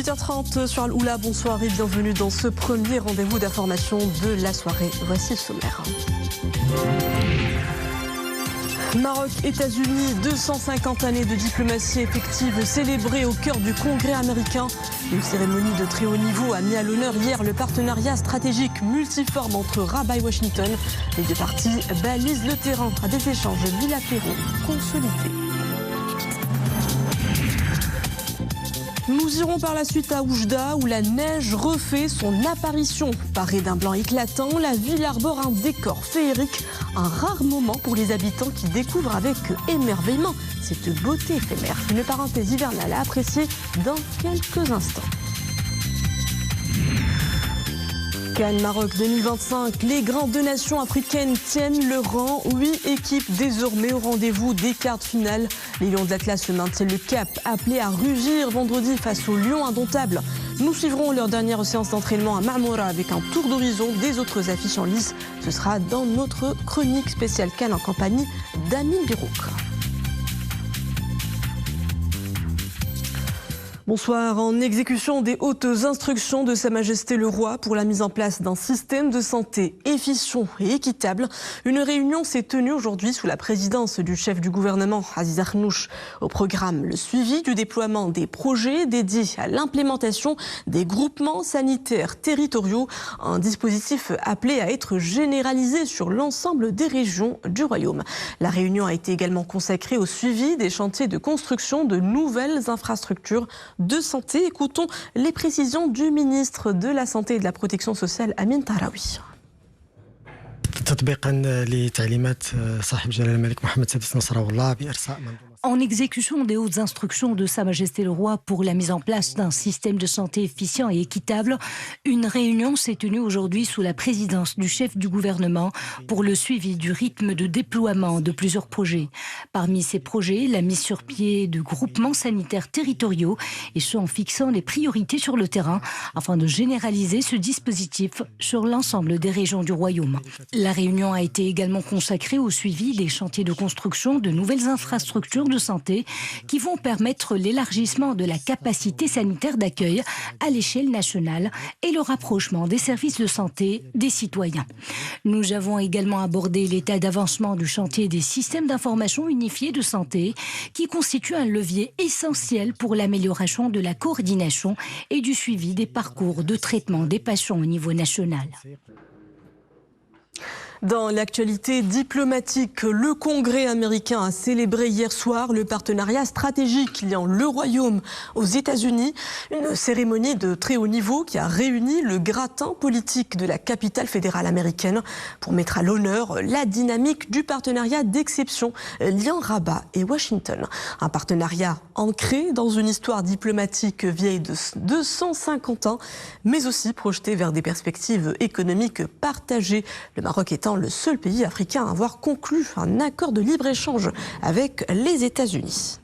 8h30 sur Al-Oula, bonsoir et bienvenue dans ce premier rendez-vous d'information de la soirée. Voici le sommaire. Maroc, États-Unis, 250 années de diplomatie effective célébrée au cœur du Congrès américain. Une cérémonie de très haut niveau a mis à l'honneur hier le partenariat stratégique multiforme entre Rabat et Washington. Les deux parties balisent le terrain à des échanges bilatéraux consolidés. Nous irons par la suite à Oujda où la neige refait son apparition. Parée d'un blanc éclatant, la ville arbore un décor féerique, un rare moment pour les habitants qui découvrent avec émerveillement cette beauté éphémère. Une parenthèse hivernale à apprécier dans quelques instants. Cannes Maroc 2025, les grandes nations africaines tiennent le rang. 8 équipes désormais au rendez-vous des quarts de finale. Les Lions de l'Atlas se maintiennent le cap, appelés à rugir vendredi face aux Lions indomptables. Nous suivrons leur dernière séance d'entraînement à Marmora avec un tour d'horizon des autres affiches en lice. Ce sera dans notre chronique spéciale Cannes en compagnie d'Amine Birouk. Bonsoir. En exécution des hautes instructions de Sa Majesté le Roi pour la mise en place d'un système de santé efficient et équitable, une réunion s'est tenue aujourd'hui sous la présidence du chef du gouvernement, Aziz Akhnouch. Au programme, le suivi du déploiement des projets dédiés à l'implémentation des groupements sanitaires territoriaux, un dispositif appelé à être généralisé sur l'ensemble des régions du Royaume. La réunion a été également consacrée au suivi des chantiers de construction de nouvelles infrastructures de santé. Écoutons les précisions du ministre de la Santé et de la Protection sociale, Amin Tahraoui. تطبيقا لتعليمات صاحب جلالة الملك محمد السادس نصره الله بإرساء En exécution des hautes instructions de Sa Majesté le Roi pour la mise en place d'un système de santé efficient et équitable, une réunion s'est tenue aujourd'hui sous la présidence du chef du gouvernement pour le suivi du rythme de déploiement de plusieurs projets. Parmi ces projets, la mise sur pied de groupements sanitaires territoriaux et ce en fixant les priorités sur le terrain afin de généraliser ce dispositif sur l'ensemble des régions du Royaume. La réunion a été également consacrée au suivi des chantiers de construction de nouvelles infrastructures de santé qui vont permettre l'élargissement de la capacité sanitaire d'accueil à l'échelle nationale et le rapprochement des services de santé des citoyens. Nous avons également abordé l'état d'avancement du chantier des systèmes d'information unifiés de santé qui constitue un levier essentiel pour l'amélioration de la coordination et du suivi des parcours de traitement des patients au niveau national. Dans l'actualité diplomatique, le Congrès américain a célébré hier soir le partenariat stratégique liant le Royaume aux États-Unis. Une cérémonie de très haut niveau qui a réuni le gratin politique de la capitale fédérale américaine pour mettre à l'honneur la dynamique du partenariat d'exception liant Rabat et Washington. Un partenariat ancré dans une histoire diplomatique vieille de 250 ans, mais aussi projeté vers des perspectives économiques partagées. Le Maroc étant le seul pays africain à avoir conclu un accord de libre-échange avec les États-Unis.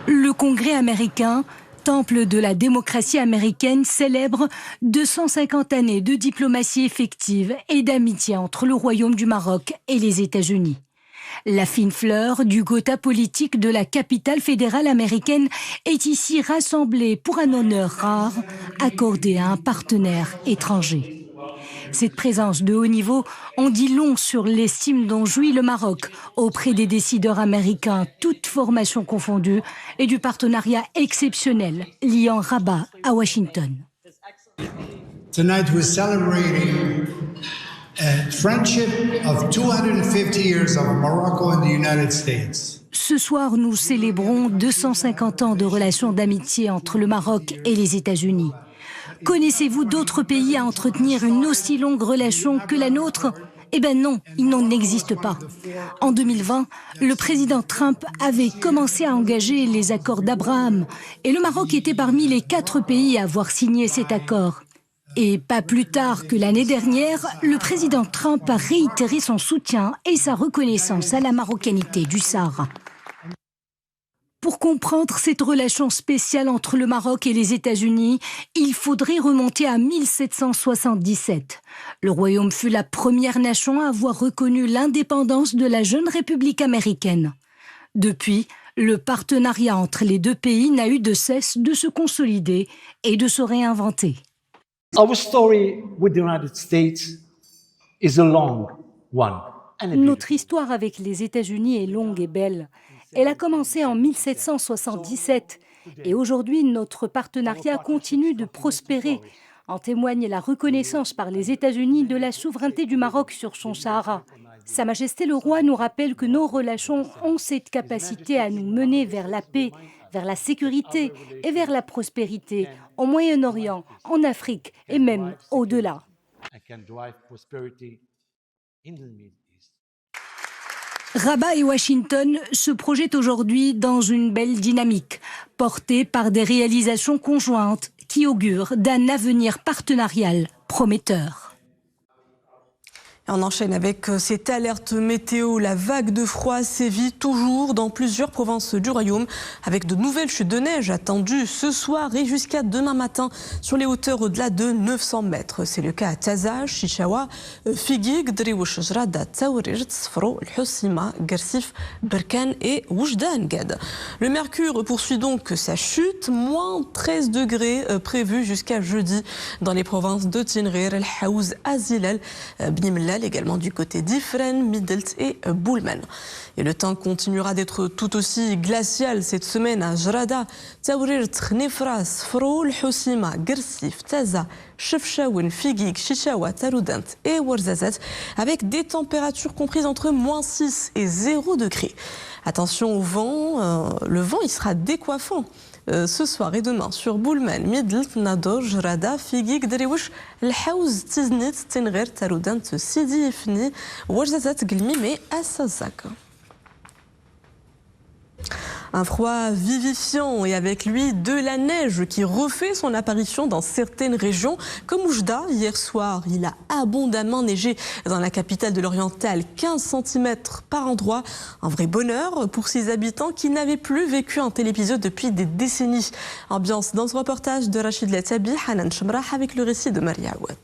Le Congrès américain, temple de la démocratie américaine, célèbre 250 années de diplomatie effective et d'amitié entre le Royaume du Maroc et les États-Unis. La fine fleur du Gotha politique de la capitale fédérale américaine est ici rassemblée pour un honneur rare accordé à un partenaire étranger. Cette présence de haut niveau en dit long sur l'estime dont jouit le Maroc auprès des décideurs américains, toutes formations confondues, et du partenariat exceptionnel liant Rabat à Washington. Tonight we're celebrating a friendship of 250 years of Morocco and the United States. Ce soir, nous célébrons 250 ans de relations d'amitié entre le Maroc et les États-Unis. Connaissez-vous d'autres pays à entretenir une aussi longue relation que la nôtre ? Eh bien non, il n'en existe pas. En 2020, le président Trump avait commencé à engager les accords d'Abraham et le Maroc était parmi les 4 pays à avoir signé cet accord. Et pas plus tard que l'année dernière, le président Trump a réitéré son soutien et sa reconnaissance à la marocanité du Sahara. Pour comprendre cette relation spéciale entre le Maroc et les États-Unis, il faudrait remonter à 1777. Le Royaume fut la première nation à avoir reconnu l'indépendance de la jeune République américaine. Depuis, Le partenariat entre les deux pays n'a eu de cesse de se consolider et de se réinventer. Our story with the United States is a long one. Notre histoire avec les États-Unis est longue et belle. Elle a commencé en 1777 et aujourd'hui notre partenariat continue de prospérer. En témoigne la reconnaissance par les États-Unis de la souveraineté du Maroc sur son Sahara. Sa Majesté le Roi nous rappelle que nos relations ont cette capacité à nous mener vers la paix, vers la sécurité et vers la prospérité au Moyen-Orient, en Afrique et même au-delà. Rabat et Washington se projettent aujourd'hui dans une belle dynamique, portée par des réalisations conjointes qui augurent d'un avenir partenarial prometteur. On enchaîne avec cette alerte météo. La vague de froid sévit toujours dans plusieurs provinces du royaume avec de nouvelles chutes de neige attendues ce soir et jusqu'à demain matin sur les hauteurs au-delà de 900 mètres. C'est le cas à Taza, Chichawa, Figuig, Driouch, Jrada, Taourir, Sfro, Hossima, Gersif, Berkane et Oujdan Gad. Le mercure poursuit donc sa chute, moins 13 degrés prévus jusqu'à jeudi dans les provinces de Tinrir, El Haouz, Azilal, Bnimlal, également du côté d'Ifren, Midelt et Boulman. Et le temps continuera d'être tout aussi glacial cette semaine à Jrada, Taourir, Nefra, Sfro, Hossima, Gersif, Taza, Chefchaouen, Figuig, Chichawa, Taroudant et Ouarzazat avec des températures comprises entre moins 6 et 0 degrés. Attention au vent, le vent il sera décoiffant. Ce soir et demain sur Boulman, Midelt, Nador, Jrada, Figuig, Driouch, El Haouz, Tiznit, Tinrir, Taroudant, Sidi Ifni, Ouarzazat, Glmim et Assazak. Un froid vivifiant et avec lui de la neige qui refait son apparition dans certaines régions comme Oujda. Hier soir, il a abondamment neigé dans la capitale de l'Oriental, 15 cm par endroit. Un vrai bonheur pour ses habitants qui n'avaient plus vécu un tel épisode depuis des décennies. Ambiance dans ce reportage de Rachid Latabi, Hanan Chemrah avec le récit de Maria Aouad.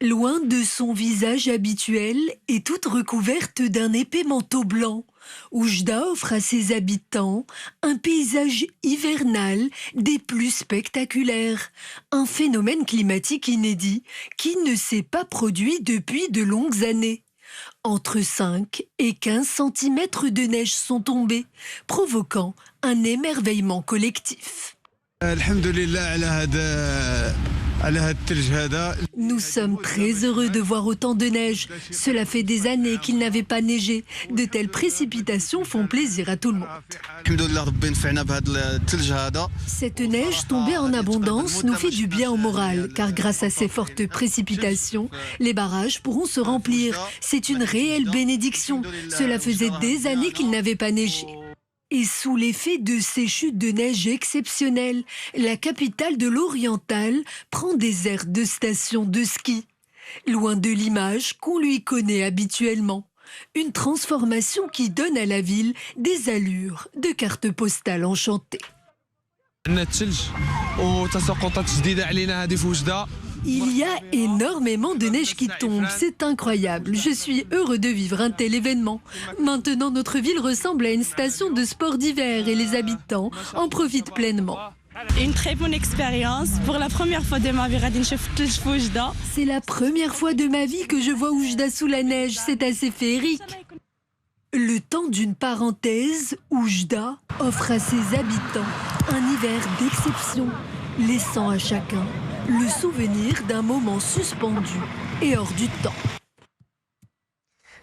Loin de son visage habituel et toute recouverte d'un épais manteau blanc, Oujda offre à ses habitants un paysage hivernal des plus spectaculaires, un phénomène climatique inédit qui ne s'est pas produit depuis de longues années. Entre 5 et 15 cm de neige sont tombés, provoquant un émerveillement collectif. Nous sommes très heureux de voir autant de neige. Cela fait des années qu'il n'avait pas neigé. De telles précipitations font plaisir à tout le monde. Cette neige tombée en abondance nous fait du bien au moral, car grâce à ces fortes précipitations, les barrages pourront se remplir. C'est une réelle bénédiction. Cela faisait des années qu'il n'avait pas neigé. Et sous l'effet de ces chutes de neige exceptionnelles, la capitale de l'Oriental prend des airs de station de ski. Loin de l'image qu'on lui connaît habituellement. Une transformation qui donne à la ville des allures de carte postale enchantée. Il y a énormément de neige qui tombe, c'est incroyable. Je suis heureux de vivre un tel événement. Maintenant, notre ville ressemble à une station de sport d'hiver et les habitants en profitent pleinement. Une très bonne expérience. Pour la première fois de ma vie, c'est la première fois de ma vie que je vois Oujda sous la neige, c'est assez féerique. Le temps d'une parenthèse, Oujda offre à ses habitants un hiver d'exception, laissant à chacun le souvenir d'un moment suspendu et hors du temps.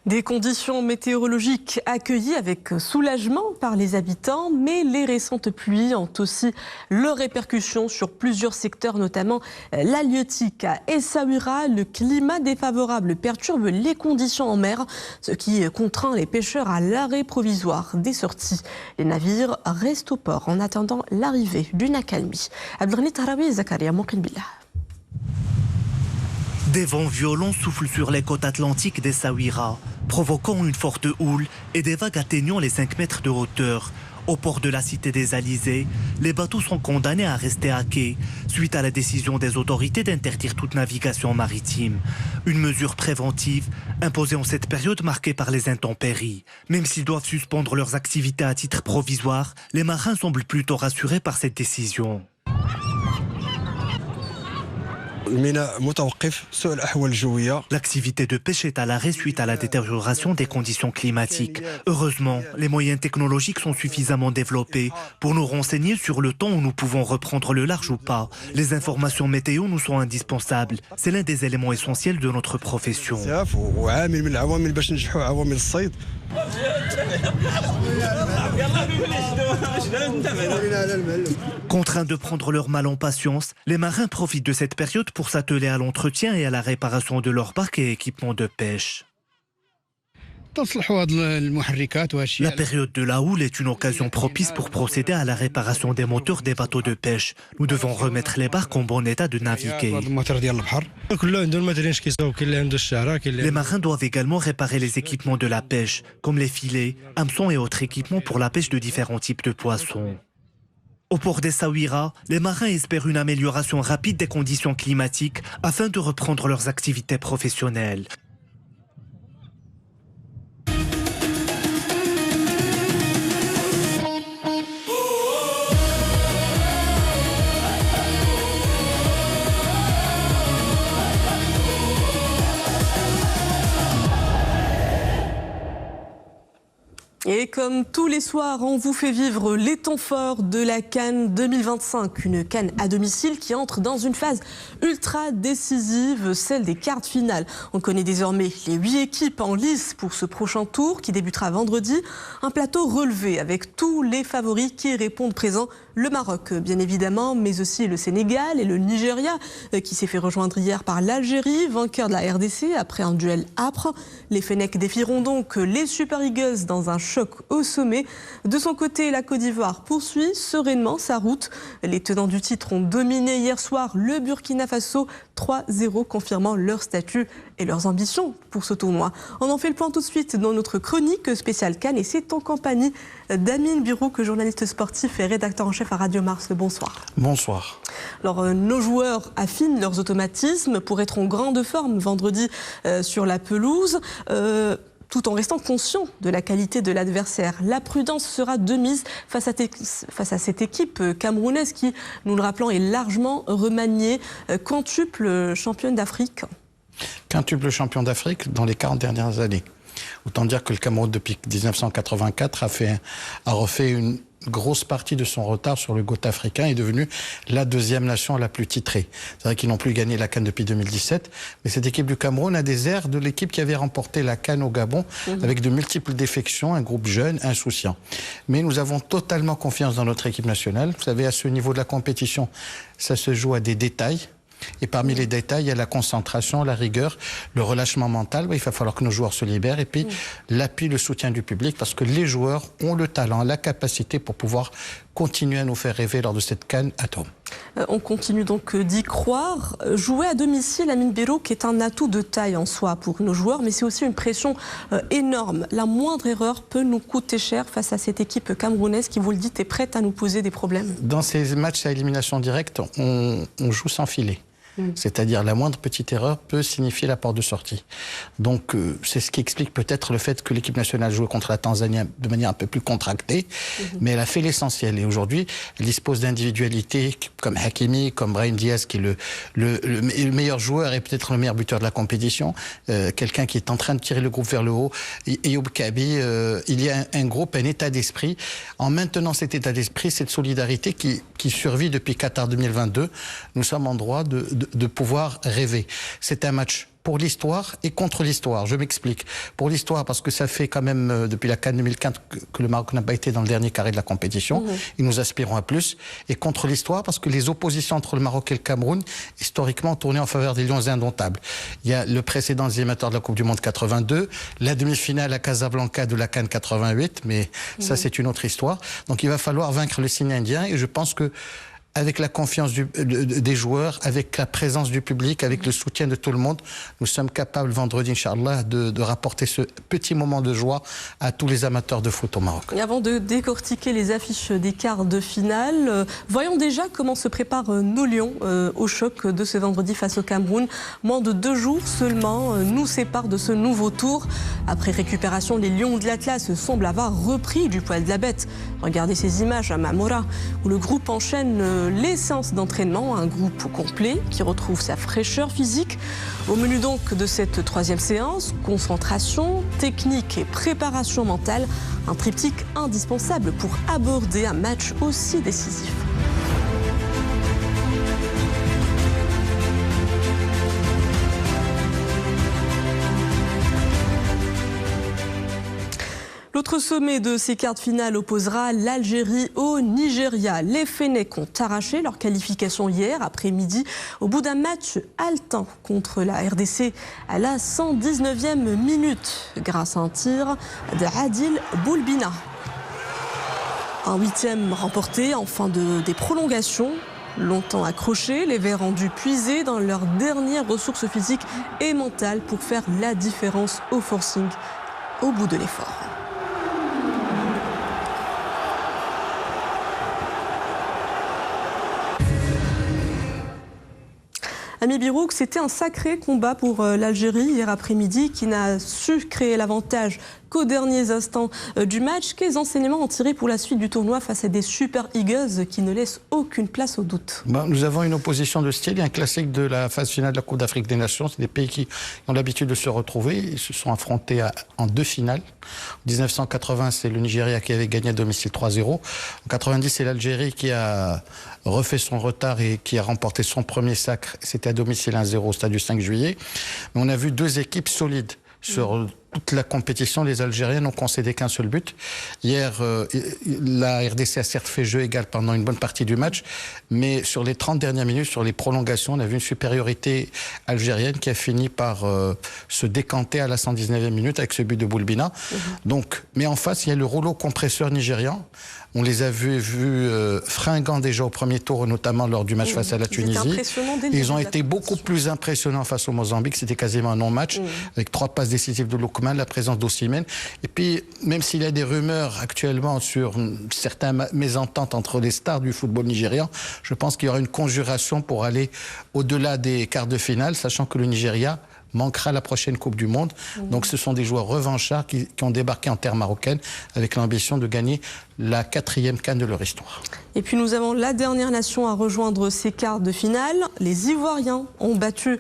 Des conditions météorologiques accueillies avec soulagement par les habitants, mais les récentes pluies ont aussi leurs répercussions sur plusieurs secteurs, notamment l'halieutique. À Essaouira, le climat défavorable perturbe les conditions en mer, ce qui contraint les pêcheurs à l'arrêt provisoire des sorties. Les navires restent au port en attendant l'arrivée d'une accalmie. Abdelghani Tahraoui et Zakaria Moukin Billah. Des vents violents soufflent sur les côtes atlantiques d'Essaouira, provoquant une forte houle et des vagues atteignant les 5 mètres de hauteur. Au port de la Cité des Alizés, les bateaux sont condamnés à rester à quai suite à la décision des autorités d'interdire toute navigation maritime. Une mesure préventive imposée en cette période marquée par les intempéries. Même s'ils doivent suspendre leurs activités à titre provisoire, les marins semblent plutôt rassurés par cette décision. L'activité de pêche est à l'arrêt suite à la détérioration des conditions climatiques. Heureusement, les moyens technologiques sont suffisamment développés pour nous renseigner sur le temps où nous pouvons reprendre le large ou pas. Les informations météo nous sont indispensables. C'est l'un des éléments essentiels de notre profession. Contraints de prendre leur mal en patience, les marins profitent de cette période pour s'atteler à l'entretien et à la réparation de leurs barques et équipements de pêche. La période de la houle est une occasion propice pour procéder à la réparation des moteurs des bateaux de pêche. Nous devons remettre les barques en bon état de naviguer. Les marins doivent également réparer les équipements de la pêche, comme les filets, hameçons et autres équipements pour la pêche de différents types de poissons. Au port d'Essaouira, les marins espèrent une amélioration rapide des conditions climatiques afin de reprendre leurs activités professionnelles. Et comme tous les soirs, on vous fait vivre les temps forts de la CAN 2025. Une CAN à domicile qui entre dans une phase ultra décisive, celle des quarts de finale. On connaît désormais les 8 équipes en lice pour ce prochain tour qui débutera vendredi. Un plateau relevé avec tous les favoris qui répondent présents. Le Maroc, bien évidemment, mais aussi le Sénégal et le Nigeria qui s'est fait rejoindre hier par l'Algérie, vainqueur de la RDC après un duel âpre. Les Fennecs défieront donc les Super Eagles dans un choc au sommet. De son côté, la Côte d'Ivoire poursuit sereinement sa route. Les tenants du titre ont dominé hier soir le Burkina Faso 3-0, confirmant leur statut et leurs ambitions pour ce tournoi. On en fait le point tout de suite dans notre chronique spéciale CAN et c'est en compagnie d'Amine Birouk, journaliste sportif et rédacteur en chef à Radio Mars. Bonsoir. Bonsoir. Alors, nos joueurs affinent leurs automatismes pour être en grande forme vendredi sur la pelouse. Tout en restant conscient de la qualité de l'adversaire. La prudence sera de mise face à cette équipe camerounaise qui, nous le rappelons, est largement remaniée, quintuple championne d'Afrique. Quintuple champion d'Afrique dans les 40 dernières années. Autant dire que le Cameroun, depuis 1984, a refait une grosse partie de son retard sur le GOAT africain, est devenu la deuxième nation la plus titrée. C'est vrai qu'ils n'ont plus gagné la CAN depuis 2017, mais cette équipe du Cameroun a des airs de l'équipe qui avait remporté la CAN au Gabon, avec de multiples défections, un groupe jeune, insouciant. Mais nous avons totalement confiance dans notre équipe nationale. Vous savez, à ce niveau de la compétition, ça se joue à des détails. Et parmi les détails, il y a la concentration, la rigueur, le relâchement mental. Il va falloir que nos joueurs se libèrent. Et puis, l'appui, le soutien du public, parce que les joueurs ont le talent, la capacité pour pouvoir continuer à nous faire rêver lors de cette CAN à Rome. On continue donc d'y croire. Jouer à domicile, Amine Birouk, est un atout de taille en soi pour nos joueurs, mais c'est aussi une pression énorme. La moindre erreur peut nous coûter cher face à cette équipe camerounaise qui, vous le dites, est prête à nous poser des problèmes. Dans ces matchs à élimination directe, on joue sans filet. C'est-à-dire la moindre petite erreur peut signifier la porte de sortie. Donc c'est ce qui explique peut-être le fait que l'équipe nationale joue contre la Tanzanie de manière un peu plus contractée, mais elle a fait l'essentiel. Et aujourd'hui, elle dispose d'individualités comme Hakimi, comme Brahim Diaz, qui est le meilleur joueur et peut-être le meilleur buteur de la compétition. Quelqu'un qui est en train de tirer le groupe vers le haut. Ayoub Kabi, il y a un groupe, un état d'esprit. En maintenant cet état d'esprit, cette solidarité qui survit depuis Qatar 2022, nous sommes en droit de pouvoir rêver. C'est un match pour l'histoire et contre l'histoire. Je m'explique. Pour l'histoire, parce que ça fait quand même depuis la CAN 2015 que le Maroc n'a pas été dans le dernier carré de la compétition. Et nous aspirons à plus. Et contre l'histoire, parce que les oppositions entre le Maroc et le Cameroun, historiquement, ont tourné en faveur des Lions indomptables. Il y a le précédent des émetteurs de la Coupe du Monde 82, la demi-finale à Casablanca de la CAN 88, mais ça, c'est une autre histoire. Donc il va falloir vaincre le signe indien. Et je pense que avec la confiance des joueurs, avec la présence du public, avec le soutien de tout le monde, nous sommes capables vendredi, Inch'Allah, de rapporter ce petit moment de joie à tous les amateurs de foot au Maroc. Et avant de décortiquer les affiches des quarts de finale, voyons déjà comment se préparent nos Lions au choc de ce vendredi face au Cameroun. Moins de 2 jours seulement nous séparent de ce nouveau tour. Après récupération, les Lions de l'Atlas semblent avoir repris du poil de la bête. Regardez ces images à Mamora, où le groupe enchaîne les séances d'entraînement, un groupe complet qui retrouve sa fraîcheur physique. Au menu donc de cette 3e séance, concentration, technique et préparation mentale, un triptyque indispensable pour aborder un match aussi décisif. L'autre sommet de ces quarts de finale opposera l'Algérie au Nigeria. Les Fennecs ont arraché leur qualification hier après-midi au bout d'un match haletant contre la RDC à la 119e minute grâce à un tir de Adil Boulbina. Un 8e remporté en fin des prolongations. Longtemps accrochés, les Verts ont dû puiser dans leurs dernières ressources physiques et mentales pour faire la différence au forcing au bout de l'effort. Ami Birouk, c'était un sacré combat pour l'Algérie hier après-midi qui n'a su créer l'avantage qu'aux derniers instants du match. Quels enseignements en tirer pour la suite du tournoi face à des Super Eagles qui ne laissent aucune place au doute? Nous avons une opposition de style et un classique de la phase finale de la Coupe d'Afrique des Nations. C'est des pays qui ont l'habitude de se retrouver. Ils se sont affrontés en 2 finales. En 1980, c'est le Nigeria qui avait gagné à domicile 3-0. En 90, c'est l'Algérie qui a refait son retard et qui a remporté son premier sacre. C'était à domicile 1-0 au stade du 5 juillet. Mais on a vu 2 équipes solides. Sur toute la compétition, les Algériens n'ont concédé qu'un seul but. Hier, la RDC a certes fait jeu égal pendant une bonne partie du match, mais sur les 30 dernières minutes, sur les prolongations, on a vu une supériorité algérienne qui a fini par se décanter à la 119e minute avec ce but de Boulbina. Donc, mais en face, il y a le rouleau compresseur nigérian. On les a vus fringants déjà au premier tour, notamment lors du match face à la Tunisie. Ils ont été beaucoup plus impressionnants face au Mozambique. C'était quasiment un non-match, avec 3 passes décisives de Lookman, la présence d'Osimhen. Et puis, même s'il y a des rumeurs actuellement sur certaines mésententes entre les stars du football nigérian, je pense qu'il y aura une conjuration pour aller au-delà des quarts de finale, sachant que le Nigeria manquera la prochaine Coupe du Monde. Donc ce sont des joueurs revanchards qui ont débarqué en terre marocaine avec l'ambition de gagner la 4e CAN de leur histoire. Et puis nous avons la dernière nation à rejoindre ces quarts de finale. Les Ivoiriens ont battu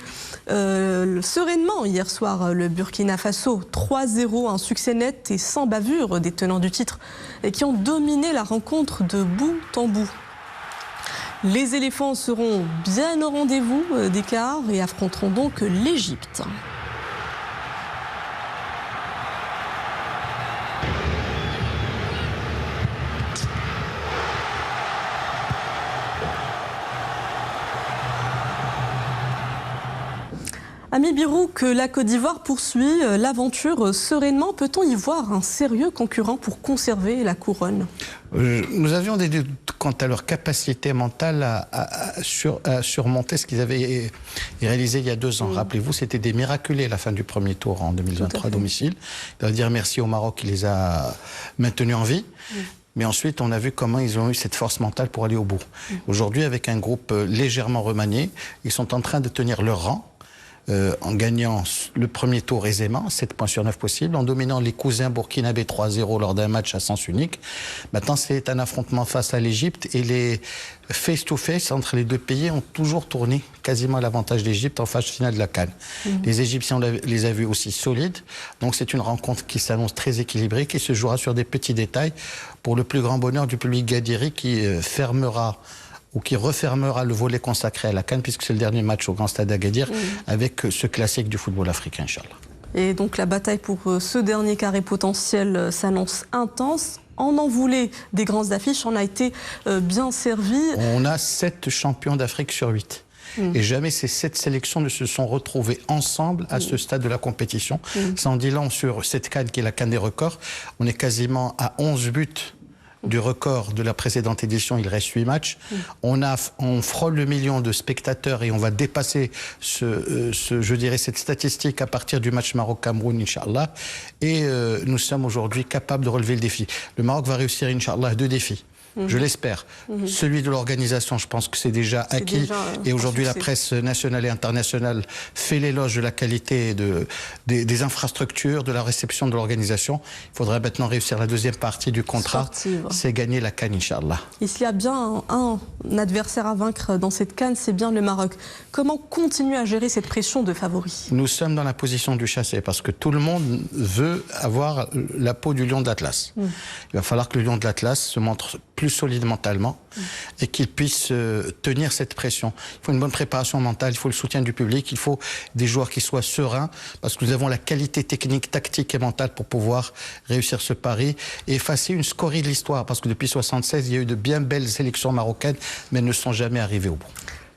sereinement hier soir le Burkina Faso 3-0, un succès net et sans bavure des tenants du titre et qui ont dominé la rencontre de bout en bout. Les éléphants seront bien au rendez-vous des quarts et affronteront donc l'Égypte. Ami Birouk, la Côte d'Ivoire poursuit l'aventure sereinement. Peut-on y voir un sérieux concurrent pour conserver la couronne? Nous avions des doutes quant à leur capacité mentale à surmonter ce qu'ils avaient réalisé il y a 2 ans. Rappelez-vous, c'était des miraculés à la fin du premier tour en 2023 à domicile. Je dois dire merci au Maroc qui les a maintenus en vie. Mais ensuite, on a vu comment ils ont eu cette force mentale pour aller au bout. Aujourd'hui, avec un groupe légèrement remanié, ils sont en train de tenir leur rang. En gagnant le premier tour aisément, 7 points sur 9 possibles, en dominant les cousins burkinabés 3-0 lors d'un match à sens unique. Maintenant, c'est un affrontement face à l'Égypte et les face-to-face entre les 2 pays ont toujours tourné quasiment à l'avantage d'Égypte en phase finale de la CAN. Les Égyptiens, on les a vus aussi solides. Donc c'est une rencontre qui s'annonce très équilibrée, qui se jouera sur des petits détails pour le plus grand bonheur du public gadiri qui fermera ou qui refermera le volet consacré à la CAN, puisque c'est le dernier match au Grand Stade d'Agadir, avec ce classique du football africain, Inch'Allah. Et donc la bataille pour ce dernier carré potentiel s'annonce intense. En voulait des grandes affiches, on a été bien servi. On a 7 champions d'Afrique sur 8. Et jamais ces 7 sélections ne se sont retrouvées ensemble à ce stade de la compétition. Ça en dit long sur cette CAN qui est la CAN des records. On est quasiment à 11 buts du record de la précédente édition, il reste 8 matchs. On frôle le million de spectateurs et on va dépasser je dirais cette statistique à partir du match Maroc-Cameroun, Inch'Allah. Et nous sommes aujourd'hui capables de relever le défi. Le Maroc va réussir, Inch'Allah, 2 défis. Je l'espère. Celui de l'organisation, je pense que c'est déjà acquis. Et aujourd'hui, la presse nationale et internationale fait l'éloge de la qualité des infrastructures, de la réception de l'organisation. Il faudra maintenant réussir la deuxième partie du contrat. C'est gagner la CAN, Inch'Allah. Et s'il y a bien un adversaire à vaincre dans cette CAN, c'est bien le Maroc. Comment continuer à gérer cette pression de favori? Nous sommes dans la position du chassé parce que tout le monde veut avoir la peau du lion de l'Atlas. Il va falloir que le lion de l'Atlas se montre plus solide mentalement et qu'il puisse tenir cette pression. Il faut une bonne préparation mentale, il faut le soutien du public, il faut des joueurs qui soient sereins parce que nous avons la qualité technique, tactique et mentale pour pouvoir réussir ce pari et effacer une scorie de l'histoire parce que depuis 1976, il y a eu de bien belles sélections marocaines mais elles ne sont jamais arrivées au bout.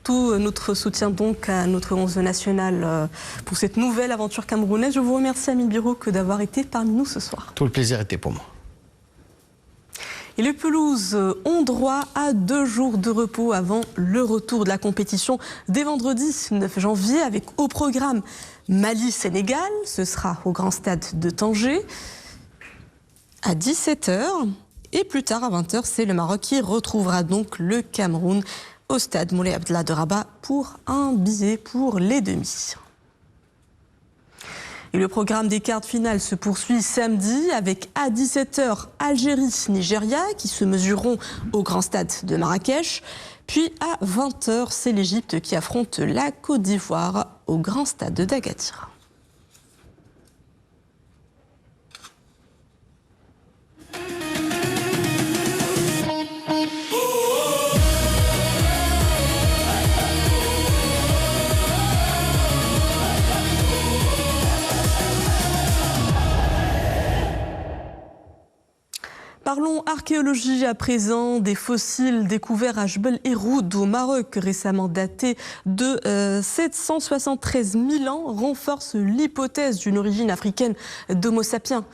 Tout notre soutien donc à notre 11 national pour cette nouvelle aventure camerounaise. Je vous remercie Amine Birouk d'avoir été parmi nous ce soir. Tout le plaisir était pour moi. Et les pelouses ont droit à 2 jours de repos avant le retour de la compétition dès vendredi 9 janvier avec au programme Mali-Sénégal. Ce sera au Grand Stade de Tanger à 17 h. Et plus tard à 20 h, c'est le Maroc qui retrouvera donc le Cameroun au stade Moulay Abdellah de Rabat pour un billet pour les demi. Et le programme des quarts de finale se poursuit samedi avec à 17 h Algérie-Nigeria qui se mesureront au Grand Stade de Marrakech. Puis à 20 h, c'est l'Égypte qui affronte la Côte d'Ivoire au Grand Stade d'Agadir. Parlons archéologie à présent. Des fossiles découverts à Jebel Iroud au Maroc, récemment datés de 773 000 ans, renforcent l'hypothèse d'une origine africaine d'Homo sapiens.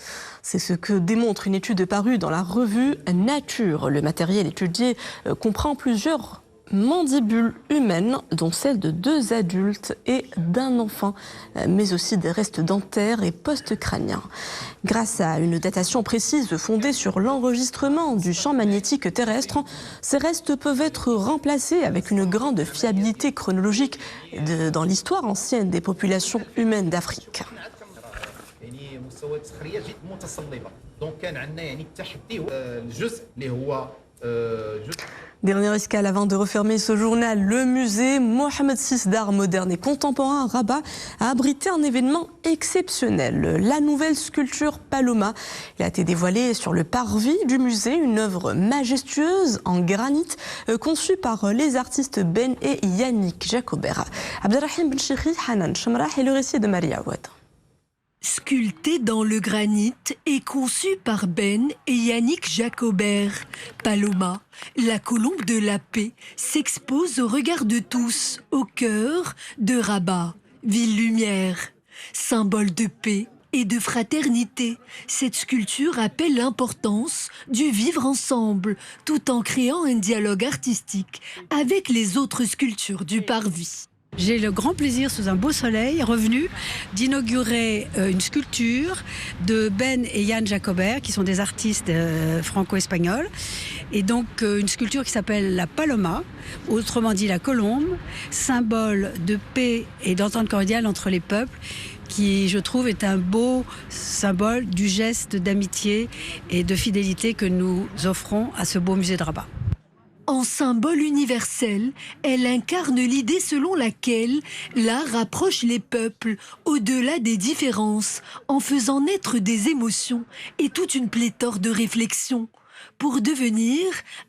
C'est ce que démontre une étude parue dans la revue Nature. Le matériel étudié comprend plusieurs mandibules humaines, dont celle de 2 adultes et d'un enfant, mais aussi des restes dentaires et post-crâniens. Grâce à une datation précise fondée sur l'enregistrement du champ magnétique terrestre, ces restes peuvent être remplacés avec une grande fiabilité chronologique dans l'histoire ancienne des populations humaines d'Afrique. Dernière escale avant de refermer ce journal, le musée Mohamed VI d'art moderne et contemporain à Rabat a abrité un événement exceptionnel. La nouvelle sculpture Paloma. Elle a été dévoilée sur le parvis du musée, une œuvre majestueuse en granit conçue par les artistes Ben et Yannick Jacobert. Abdelrahim Benchiri, Hanan Chamrah et le récit de Maria Ouad. Sculpté dans le granit et conçu par Ben et Yannick Jacobert, Paloma, la colombe de la paix, s'expose au regard de tous, au cœur de Rabat, ville lumière, symbole de paix et de fraternité. Cette sculpture rappelle l'importance du vivre ensemble, tout en créant un dialogue artistique avec les autres sculptures du parvis. J'ai le grand plaisir, sous un beau soleil revenu, d'inaugurer une sculpture de Ben et Yann Jacobert, qui sont des artistes franco-espagnols. Et donc une sculpture qui s'appelle la Paloma, autrement dit la colombe, symbole de paix et d'entente cordiale entre les peuples, qui, je trouve, est un beau symbole du geste d'amitié et de fidélité que nous offrons à ce beau musée de Rabat. En symbole universel, elle incarne l'idée selon laquelle l'art rapproche les peuples au-delà des différences, en faisant naître des émotions et toute une pléthore de réflexions, pour devenir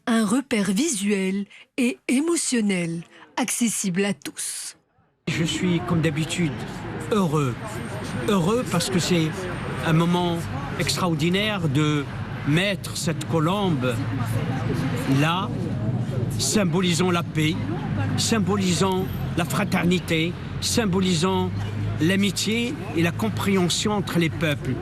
un repère visuel et émotionnel, accessible à tous. Je suis, comme d'habitude, heureux. Heureux parce que c'est un moment extraordinaire de mettre cette colombe là, symbolisant la paix, symbolisant la fraternité, symbolisant l'amitié et la compréhension entre les peuples.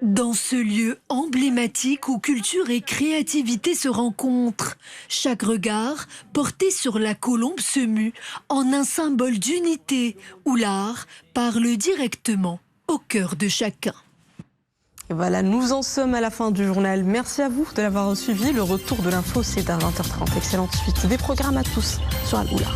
Dans ce lieu emblématique où culture et créativité se rencontrent, chaque regard porté sur la colombe se mue en un symbole d'unité où l'art parle directement au cœur de chacun. Et voilà, nous en sommes à la fin du journal. Merci à vous de l'avoir suivi. Le retour de l'info, c'est à 20h30. Excellente suite des programmes à tous sur Al Oula.